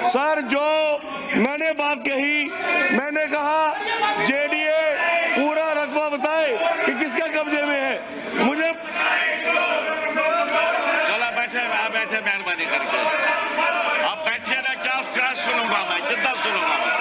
Sir, जो मैंने बात कही, मैंने कहा जेडीए पूरा रकबा बताए कि किसका कब्जे में है। मुझे चला बैठे मेहरबानी करके आप बैठिए ना, क्या सुनूंगा मैं, कितना सुनूंगा मैं।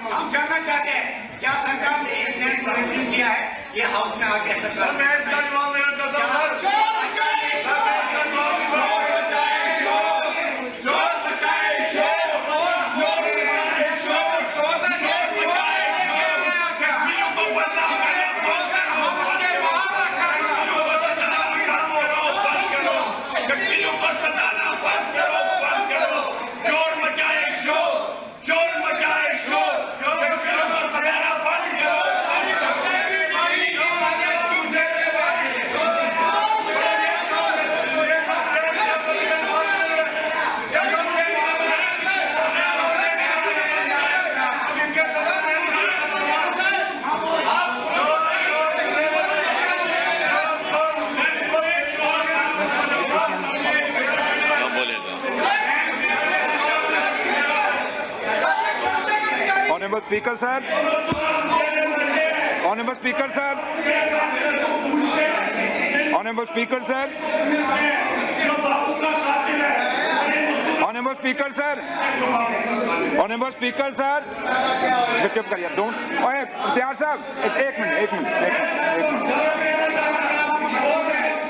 हम जानना चाहते हैं क्या सरकार ने इस निर्णय को रिव्यू किया है, ये हाउस में आके सरकार मैं इसका जवाब देना चाहता हूं। Honorable Speaker, sir. Honorable Speaker, sir. Honorable Speaker, sir. Honorable Speaker, sir. Honorable Speaker, sir. चुप करिए, don't. ओए, इख्तियार साहब, एक minute.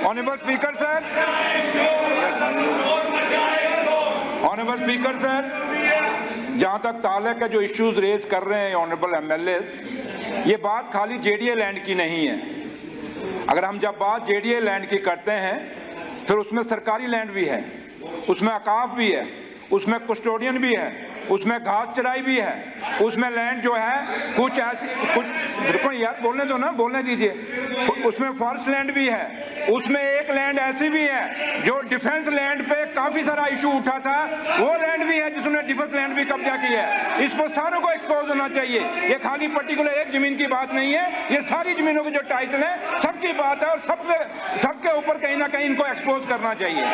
Honorable Speaker, sir. Honorable Speaker, sir. जहां तक ताल्लुक है जो इश्यूज रेज कर रहे हैं ऑनरेबल एमएलए, ये बात खाली जेडीए लैंड की नहीं है। अगर हम जब बात जेडीए लैंड की करते हैं, फिर उसमें सरकारी लैंड भी है, उसमें अकाफ भी है, उसमें कस्टोडियन भी है, उसमें घास चराई भी है, उसमें लैंड जो है कुछ ऐसी कुछ बिल्कुल यार बोलने दो ना, बोलने दीजिए, उसमें फॉरेस्ट लैंड भी है, उसमें एक लैंड ऐसी भी है जो डिफेंस लैंड पे काफी सारा इशू उठा था, वो लैंड भी है जिसने डिफेंस लैंड भी कब्जा किया है। इस पर सारों को एक्सपोज होना चाहिए। ये खाली पर्टिकुलर एक जमीन की बात नहीं है, ये सारी जमीनों के जो टाइटल है सबकी बात है और सबके ऊपर कहीं ना कहीं इनको एक्सपोज करना चाहिए।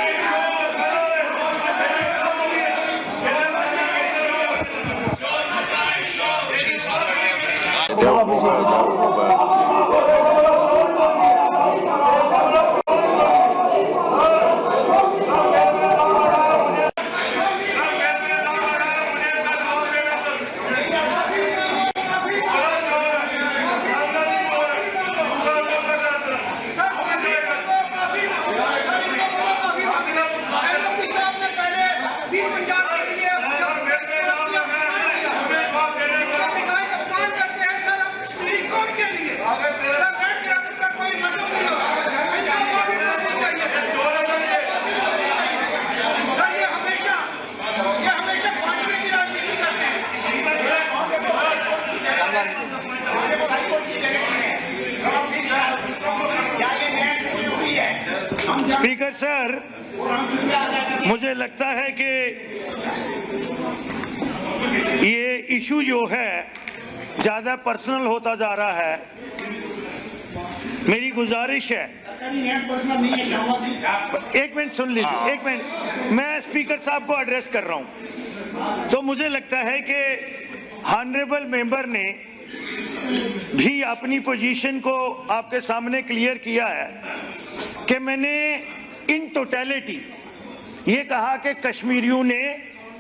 स्पीकर सर, मुझे लगता है कि ये इशू जो है ज्यादा पर्सनल होता जा रहा है। मेरी गुजारिश है, एक मिनट सुन लीजिए, एक मिनट, मैं स्पीकर साहब को एड्रेस कर रहा हूं। तो मुझे लगता है कि ऑनरेबल मेंबर ने भी अपनी पोजीशन को आपके सामने क्लियर किया है कि मैंने इन टोटलिटी ये कहा कि कश्मीरियों ने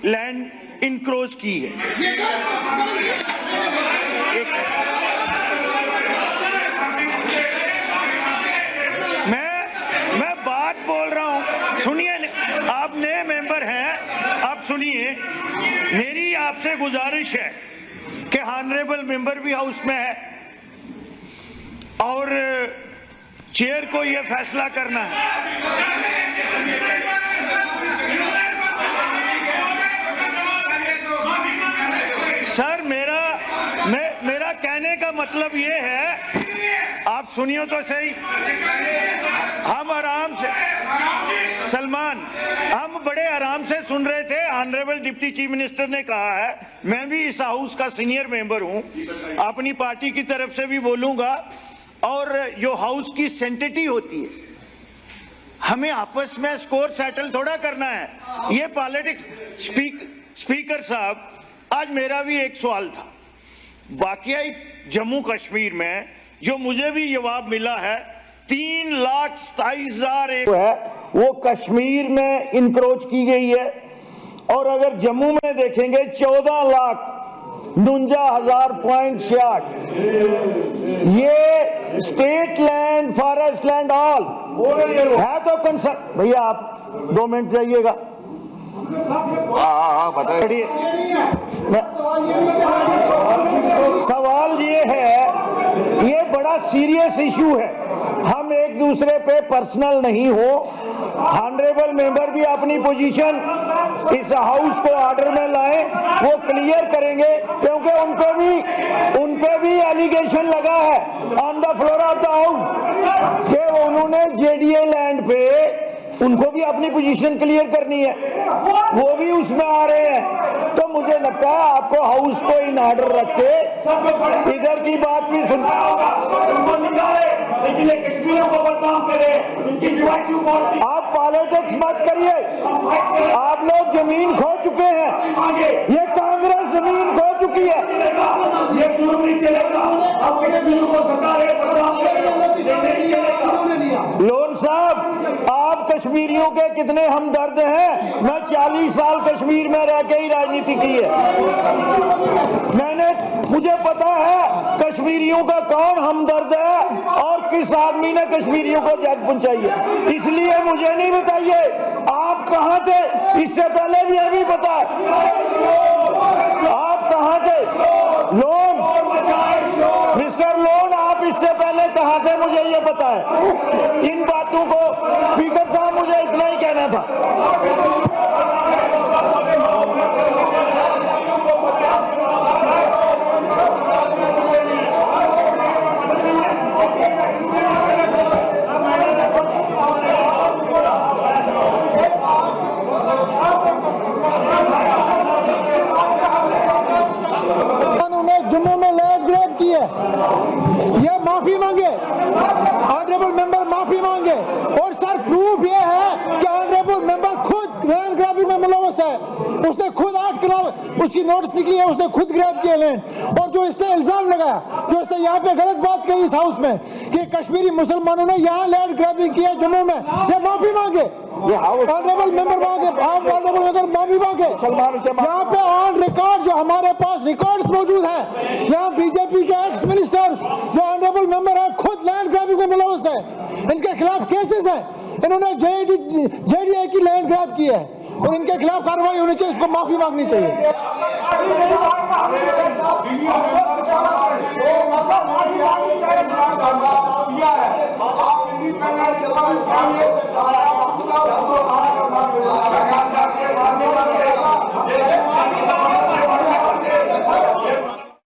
लैंड इनक्रोच की है। सुनिए, मेरी आपसे गुजारिश है कि ऑनरेबल मेंबर भी हाउस में है और चेयर को यह फैसला करना है। सर, मेरा कहने का मतलब ये है, आप सुनिए तो सही। हम आराम से, सलमान, हम बड़े आराम से सुन रहे थे। ऑनरेबल डिप्टी चीफ मिनिस्टर ने कहा है, मैं भी इस हाउस का सीनियर मेंबर हूं, अपनी पार्टी की तरफ से भी बोलूंगा, और जो हाउस की सेंटिटी होती है, हमें आपस में स्कोर सेटल थोड़ा करना है। ये पॉलिटिक्स। स्पीकर साहब, आज मेरा भी एक सवाल था। वाकई जम्मू कश्मीर में जो मुझे भी जवाब मिला है, 3,27,000 है वो कश्मीर में इंक्रोच की गई है, और अगर जम्मू में देखेंगे 14,49,000.68। ये state land, forest land all है। तो कंसर्न भैया, आप 2 मिनट जाइएगा। बताइए। सवाल ये है, ये बड़ा सीरियस इशू है। हम एक दूसरे पे पर्सनल नहीं हो। ऑनरेबल मेंबर भी अपनी पोजीशन इस हाउस को ऑर्डर में लाएं, वो क्लियर करेंगे, क्योंकि उनपे भी एलिगेशन लगा है on the floor of the house कि उन्होंने जेडीए लैंड पे उनको भी अपनी पोजीशन क्लियर करनी है, वो भी उसमें आ रहे हैं। तो मुझे लगता है आपको हाउस को इन ऑर्डर रख के इधर की बात भी सुन, लेकिन कश्मीरियों को बदनाम करे। आप पॉलिटिक्स मत करिए। आप लोग जमीन खो चुके हैं, ये कांग्रेस जमीन खो चुकी है। ये नहीं चलेगा। आप कश्मीर को लोन साहब, आप कश्मीरियों के कितने हमदर्द हैं। मैं 40 साल कश्मीर में रह के ही राजनीति की है। मुझे पता है कश्मीरियों का कौन हमदर्द है और किस आदमी ने कश्मीरियों को जग पहुंचाई है। इसलिए मुझे नहीं बताइए आप कहां थे, इससे पहले भी अभी पता है आप कहां थे। लोन, मिस्टर लोन, आप इससे पहले कहां थे, मुझे ये पता है। इन बातों को स्पीकर साहब, मुझे इतना ही कहना था। जम्मू में लैंड ग्रैब की है, ये माफी मांगे, ऑनरेबल मेंबर माफी मांगे। और सर, प्रूफ ये है कि ऑनरेबल मेंबर खुद लैंड ग्रैबिंग में मुलव्वस है। उसने खुद 8 कनाल उसकी नोटिस निकली है, उसने खुद ग्रैब किया लैंड। और जो इसने इल्जाम लगाया, जो इसने यहाँ पे गलत बात कही इस हाउस में कि कश्मीरी मुसलमानों ने यहाँ लैंड ग्रैबिंग की है जम्मू में, ये माफी मांगे। ये ऑनरेबल मेंबर मांगे, ऑनरेबल मेंबर माफी मांगे। यहाँ पे ऑन रिकॉर्ड, जो हमारे पास रिकॉर्ड्स मौजूद हैं, यहाँ बीजेपी के एक्स मिनिस्टर्स जो ऑनरेबल मेंबर है खुद लैंड ग्रैबिंग में मुलव्वस है। इनके खिलाफ केसेस हैं, इन्होंने जेडीए की लैंड ग्रैब की है और इनके खिलाफ कार्रवाई होनी चाहिए, इसको माफी मांगनी चाहिए।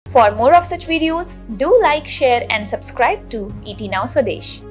For more of such videos, do like, share and subscribe to ET Now Swadesh.